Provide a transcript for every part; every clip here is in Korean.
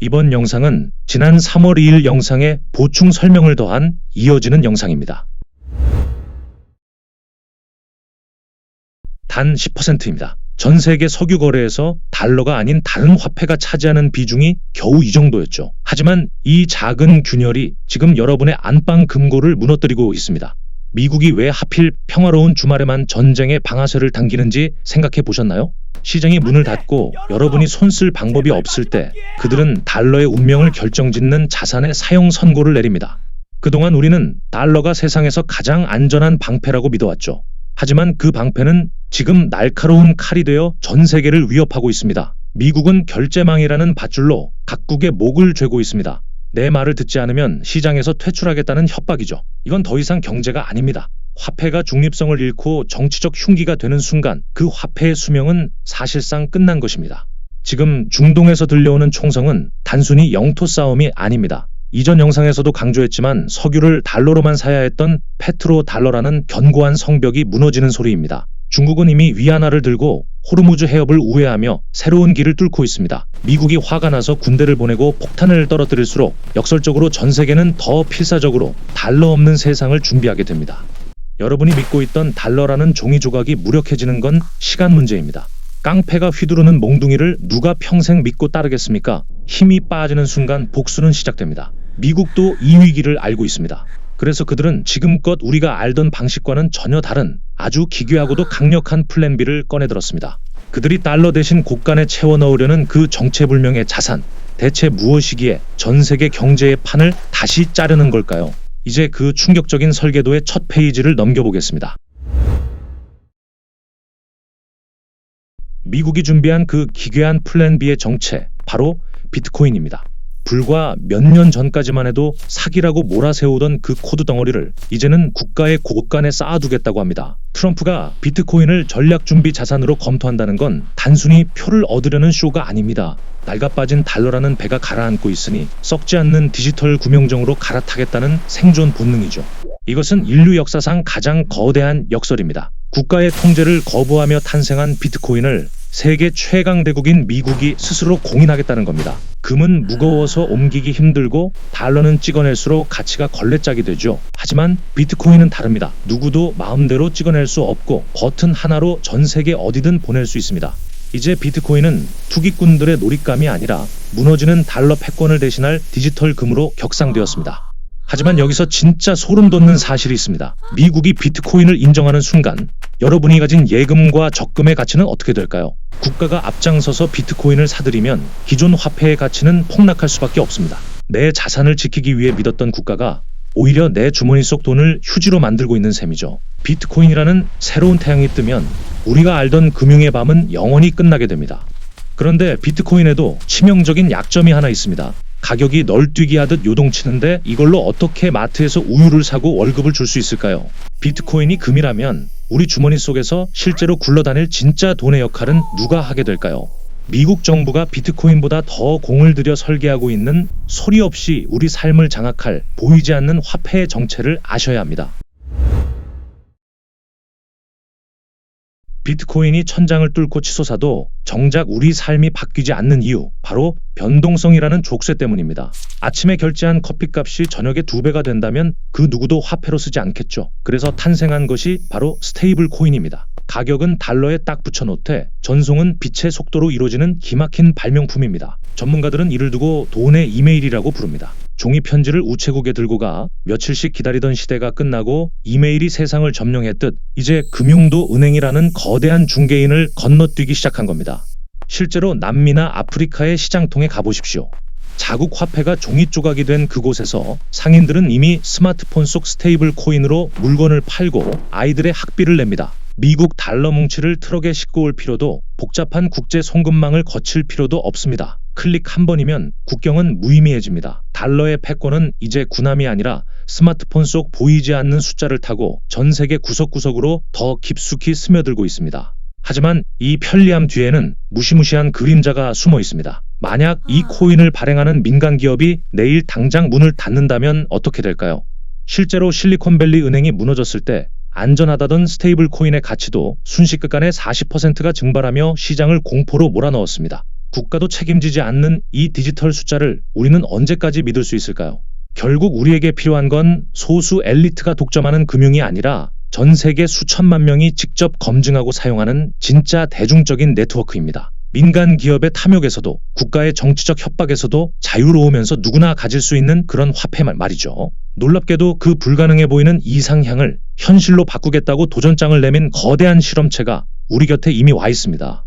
이번 영상은 지난 3월 2일 영상에 보충 설명을 더한 이어지는 영상입니다. 단 10%입니다. 전 세계 석유 거래에서 달러가 아닌 다른 화폐가 차지하는 비중이 겨우 이 정도였죠. 하지만 이 작은 균열이 지금 여러분의 안방 금고를 무너뜨리고 있습니다. 미국이 왜 하필 평화로운 주말에만 전쟁의 방아쇠를 당기는지 생각해 보셨나요? 시장이 문을 닫고 여러분이 손 쓸 방법이 없을 때 그들은 달러의 운명을 결정짓는 자산의 사용 선고를 내립니다. 그동안 우리는 달러가 세상에서 가장 안전한 방패라고 믿어왔죠. 하지만 그 방패는 지금 날카로운 칼이 되어 전 세계를 위협하고 있습니다. 미국은 결제망이라는 밧줄로 각국의 목을 죄고 있습니다. 내 말을 듣지 않으면 시장에서 퇴출하겠다는 협박이죠. 이건 더 이상 경제가 아닙니다. 화폐가 중립성을 잃고 정치적 흉기가 되는 순간 그 화폐의 수명은 사실상 끝난 것입니다. 지금 중동에서 들려오는 총성은 단순히 영토 싸움이 아닙니다. 이전 영상에서도 강조했지만 석유를 달러로만 사야 했던 페트로 달러라는 견고한 성벽이 무너지는 소리입니다. 중국은 이미 위안화를 들고 호르무즈 해협을 우회하며 새로운 길을 뚫고 있습니다. 미국이 화가 나서 군대를 보내고 폭탄을 떨어뜨릴수록 역설적으로 전 세계는 더 필사적으로 달러 없는 세상을 준비하게 됩니다. 여러분이 믿고 있던 달러라는 종이 조각이 무력해지는 건 시간 문제입니다. 깡패가 휘두르는 몽둥이를 누가 평생 믿고 따르겠습니까? 힘이 빠지는 순간 복수는 시작됩니다. 미국도 이 위기를 알고 있습니다. 그래서 그들은 지금껏 우리가 알던 방식과는 전혀 다른 아주 기괴하고도 강력한 플랜 B를 꺼내들었습니다. 그들이 달러 대신 곳간에 채워 넣으려는 그 정체불명의 자산, 대체 무엇이기에 전 세계 경제의 판을 다시 짜려는 걸까요? 이제 그 충격적인 설계도의 첫 페이지를 넘겨보겠습니다. 미국이 준비한 그 기괴한 플랜 B의 정체, 바로 비트코인입니다. 불과 몇 년 전까지만 해도 사기라고 몰아세우던 그 코드 덩어리를 이제는 국가의 곳간에 쌓아두겠다고 합니다. 트럼프가 비트코인을 전략준비 자산으로 검토한다는 건 단순히 표를 얻으려는 쇼가 아닙니다. 낡아빠진 달러라는 배가 가라앉고 있으니 썩지 않는 디지털 구명정으로 갈아타겠다는 생존 본능이죠. 이것은 인류 역사상 가장 거대한 역설입니다. 국가의 통제를 거부하며 탄생한 비트코인을 세계 최강 대국인 미국이 스스로 공인하겠다는 겁니다. 금은 무거워서 옮기기 힘들고 달러는 찍어낼수록 가치가 걸레짝이 되죠. 하지만 비트코인은 다릅니다. 누구도 마음대로 찍어낼 수 없고 버튼 하나로 전 세계 어디든 보낼 수 있습니다. 이제 비트코인은 투기꾼들의 놀잇감이 아니라 무너지는 달러 패권을 대신할 디지털 금으로 격상되었습니다. 하지만 여기서 진짜 소름 돋는 사실이 있습니다. 미국이 비트코인을 인정하는 순간 여러분이 가진 예금과 적금의 가치는 어떻게 될까요? 국가가 앞장서서 비트코인을 사들이면 기존 화폐의 가치는 폭락할 수밖에 없습니다. 내 자산을 지키기 위해 믿었던 국가가 오히려 내 주머니 속 돈을 휴지로 만들고 있는 셈이죠. 비트코인이라는 새로운 태양이 뜨면 우리가 알던 금융의 밤은 영원히 끝나게 됩니다. 그런데 비트코인에도 치명적인 약점이 하나 있습니다. 가격이 널뛰기 하듯 요동치는데 이걸로 어떻게 마트에서 우유를 사고 월급을 줄 수 있을까요? 비트코인이 금이라면 우리 주머니 속에서 실제로 굴러다닐 진짜 돈의 역할은 누가 하게 될까요? 미국 정부가 비트코인보다 더 공을 들여 설계하고 있는 소리 없이 우리 삶을 장악할 보이지 않는 화폐의 정체를 아셔야 합니다. 비트코인이 천장을 뚫고 치솟아도 정작 우리 삶이 바뀌지 않는 이유, 바로 변동성이라는 족쇄 때문입니다. 아침에 결제한 커피값이 저녁에 2배가 된다면 그 누구도 화폐로 쓰지 않겠죠. 그래서 탄생한 것이 바로 스테이블 코인입니다. 가격은 달러에 딱 붙여놓되 전송은 빛의 속도로 이루어지는 기막힌 발명품입니다. 전문가들은 이를 두고 돈의 이메일이라고 부릅니다. 종이 편지를 우체국에 들고 가 며칠씩 기다리던 시대가 끝나고 이메일이 세상을 점령했듯 이제 금융도 은행이라는 거대한 중개인을 건너뛰기 시작한 겁니다. 실제로 남미나 아프리카의 시장통에 가보십시오. 자국 화폐가 종이 조각이 된 그곳에서 상인들은 이미 스마트폰 속 스테이블 코인으로 물건을 팔고 아이들의 학비를 냅니다. 미국 달러 뭉치를 트럭에 싣고 올 필요도 복잡한 국제 송금망을 거칠 필요도 없습니다. 클릭 한 번이면 국경은 무의미해집니다. 달러의 패권은 이제 군함이 아니라 스마트폰 속 보이지 않는 숫자를 타고 전 세계 구석구석으로 더 깊숙이 스며들고 있습니다. 하지만 이 편리함 뒤에는 무시무시한 그림자가 숨어 있습니다. 만약 이 코인을 발행하는 민간 기업이 내일 당장 문을 닫는다면 어떻게 될까요? 실제로 실리콘밸리 은행이 무너졌을 때 안전하다던 스테이블 코인의 가치도 순식간에 40%가 증발하며 시장을 공포로 몰아넣었습니다. 국가도 책임지지 않는 이 디지털 숫자를 우리는 언제까지 믿을 수 있을까요? 결국 우리에게 필요한 건 소수 엘리트가 독점하는 금융이 아니라 전 세계 수천만 명이 직접 검증하고 사용하는 진짜 대중적인 네트워크입니다. 민간 기업의 탐욕에서도 국가의 정치적 협박에서도 자유로우면서 누구나 가질 수 있는 그런 화폐 말이죠. 놀랍게도 그 불가능해 보이는 이상향을 현실로 바꾸겠다고 도전장을 내민 거대한 실험체가 우리 곁에 이미 와 있습니다.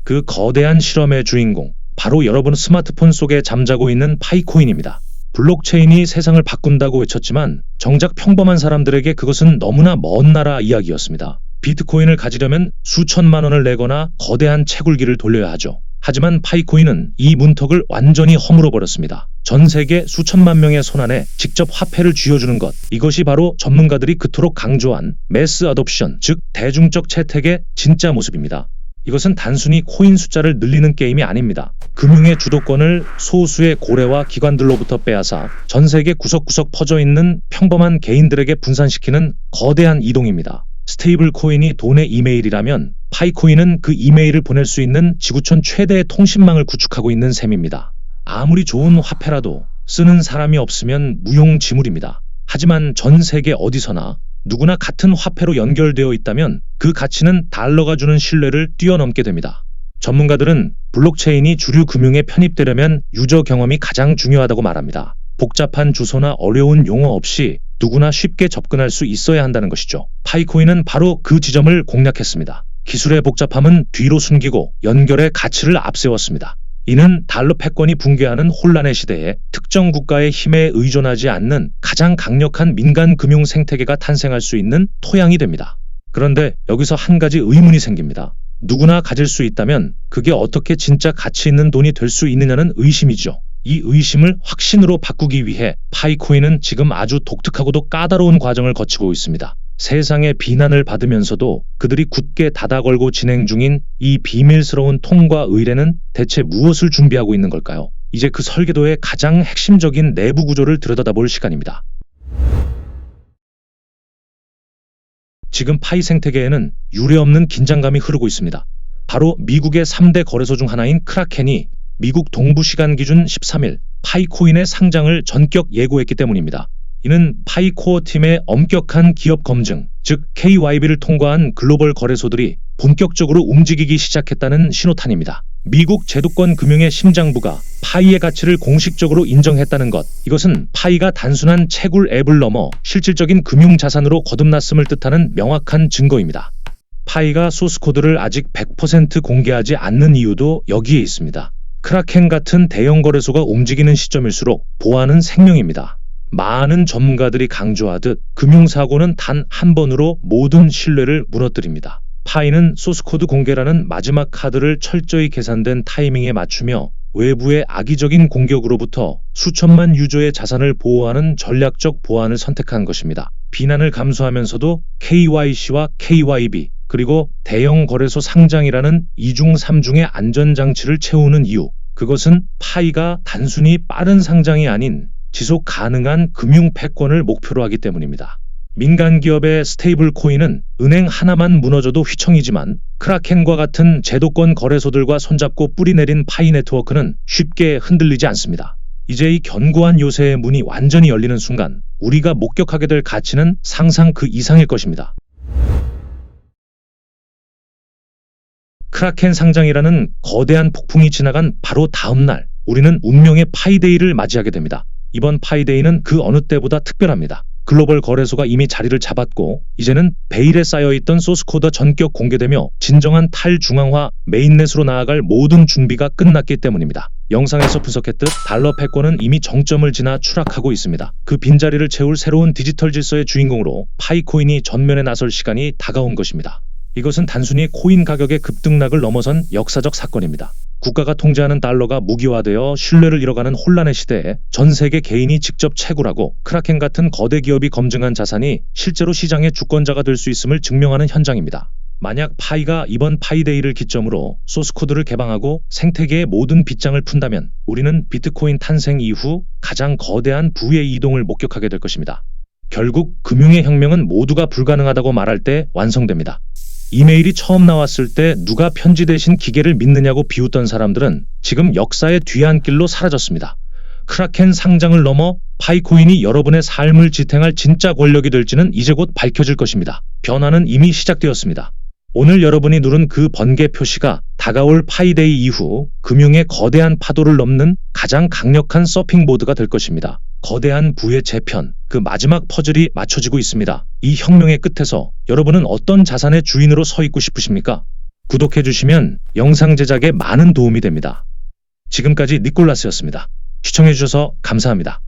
그 거대한 실험의 주인공, 바로 여러분 스마트폰 속에 잠자고 있는 파이코인입니다. 블록체인이 세상을 바꾼다고 외쳤지만 정작 평범한 사람들에게 그것은 너무나 먼 나라 이야기였습니다. 비트코인을 가지려면 수천만 원을 내거나 거대한 채굴기를 돌려야 하죠. 하지만 파이코인은 이 문턱을 완전히 허물어버렸습니다. 전 세계 수천만 명의 손안에 직접 화폐를 쥐어주는 것, 이것이 바로 전문가들이 그토록 강조한 매스 어뎁션, 즉 대중적 채택의 진짜 모습입니다. 이것은 단순히 코인 숫자를 늘리는 게임이 아닙니다. 금융의 주도권을 소수의 고래와 기관들로부터 빼앗아 전 세계 구석구석 퍼져 있는 평범한 개인들에게 분산시키는 거대한 이동입니다. 스테이블 코인이 돈의 이메일이라면 파이코인은 그 이메일을 보낼 수 있는 지구촌 최대의 통신망을 구축하고 있는 셈입니다. 아무리 좋은 화폐라도 쓰는 사람이 없으면 무용지물입니다. 하지만 전 세계 어디서나 누구나 같은 화폐로 연결되어 있다면 그 가치는 달러가 주는 신뢰를 뛰어넘게 됩니다. 전문가들은 블록체인이 주류 금융에 편입되려면 유저 경험이 가장 중요하다고 말합니다. 복잡한 주소나 어려운 용어 없이 누구나 쉽게 접근할 수 있어야 한다는 것이죠. 파이코인은 바로 그 지점을 공략했습니다. 기술의 복잡함은 뒤로 숨기고 연결의 가치를 앞세웠습니다. 이는 달러 패권이 붕괴하는 혼란의 시대에 특정 국가의 힘에 의존하지 않는 가장 강력한 민간 금융 생태계가 탄생할 수 있는 토양이 됩니다. 그런데 여기서 한 가지 의문이 생깁니다. 누구나 가질 수 있다면 그게 어떻게 진짜 가치 있는 돈이 될 수 있느냐는 의심이죠. 이 의심을 확신으로 바꾸기 위해 파이코인은 지금 아주 독특하고도 까다로운 과정을 거치고 있습니다. 세상의 비난을 받으면서도 그들이 굳게 닫아걸고 진행 중인 이 비밀스러운 통과 의뢰는 대체 무엇을 준비하고 있는 걸까요? 이제 그 설계도의 가장 핵심적인 내부 구조를 들여다볼 시간입니다. 지금 파이 생태계에는 유례없는 긴장감이 흐르고 있습니다. 바로 미국의 3대 거래소 중 하나인 크라켄이 미국 동부 시간 기준 13일 파이코인의 상장을 전격 예고했기 때문입니다. 이는 파이코어 팀의 엄격한 기업 검증, 즉 KYB를 통과한 글로벌 거래소들이 본격적으로 움직이기 시작했다는 신호탄입니다. 미국 제도권 금융의 심장부가 파이의 가치를 공식적으로 인정했다는 것, 이것은 파이가 단순한 채굴 앱을 넘어 실질적인 금융자산으로 거듭났음을 뜻하는 명확한 증거입니다. 파이가 소스코드를 아직 100% 공개하지 않는 이유도 여기에 있습니다. 크라켄 같은 대형 거래소가 움직이는 시점일수록 보안은 생명입니다. 많은 전문가들이 강조하듯 금융사고는 단 한 번으로 모든 신뢰를 무너뜨립니다. 파이는 소스코드 공개라는 마지막 카드를 철저히 계산된 타이밍에 맞추며 외부의 악의적인 공격으로부터 수천만 유저의 자산을 보호하는 전략적 보안을 선택한 것입니다. 비난을 감수하면서도 KYC와 KYB 그리고 대형 거래소 상장이라는 이중 삼중의 안전장치를 채우는 이유, 그것은 파이가 단순히 빠른 상장이 아닌 지속 가능한 금융 패권을 목표로 하기 때문입니다. 민간 기업의 스테이블 코인은 은행 하나만 무너져도 휘청이지만 크라켄과 같은 제도권 거래소들과 손잡고 뿌리내린 파이 네트워크는 쉽게 흔들리지 않습니다. 이제 이 견고한 요새의 문이 완전히 열리는 순간 우리가 목격하게 될 가치는 상상 그 이상일 것입니다. 크라켄 상장이라는 거대한 폭풍이 지나간 바로 다음 날 우리는 운명의 파이데이를 맞이하게 됩니다. 이번 파이데이는 그 어느 때보다 특별합니다. 글로벌 거래소가 이미 자리를 잡았고 이제는 베일에 쌓여있던 소스코드가 전격 공개되며 진정한 탈중앙화 메인넷으로 나아갈 모든 준비가 끝났기 때문입니다. 영상에서 분석했듯 달러 패권은 이미 정점을 지나 추락하고 있습니다. 그 빈자리를 채울 새로운 디지털 질서의 주인공으로 파이코인이 전면에 나설 시간이 다가온 것입니다. 이것은 단순히 코인 가격의 급등락을 넘어선 역사적 사건입니다. 국가가 통제하는 달러가 무기화되어 신뢰를 잃어가는 혼란의 시대에 전 세계 개인이 직접 채굴하고 크라켄 같은 거대 기업이 검증한 자산이 실제로 시장의 주권자가 될 수 있음을 증명하는 현장입니다. 만약 파이가 이번 파이데이를 기점으로 소스코드를 개방하고 생태계의 모든 빗장을 푼다면 우리는 비트코인 탄생 이후 가장 거대한 부의 이동을 목격하게 될 것입니다. 결국 금융의 혁명은 모두가 불가능하다고 말할 때 완성됩니다. 이메일이 처음 나왔을 때 누가 편지 대신 기계를 믿느냐고 비웃던 사람들은 지금 역사의 뒤안길로 사라졌습니다. 크라켄 상장을 넘어 파이코인이 여러분의 삶을 지탱할 진짜 권력이 될지는 이제 곧 밝혀질 것입니다. 변화는 이미 시작되었습니다. 오늘 여러분이 누른 그 번개 표시가 다가올 파이데이 이후 금융의 거대한 파도를 넘는 가장 강력한 서핑보드가 될 것입니다. 거대한 부의 재편, 그 마지막 퍼즐이 맞춰지고 있습니다. 이 혁명의 끝에서 여러분은 어떤 자산의 주인으로 서 있고 싶으십니까? 구독해주시면 영상 제작에 많은 도움이 됩니다. 지금까지 니콜라스였습니다. 시청해주셔서 감사합니다.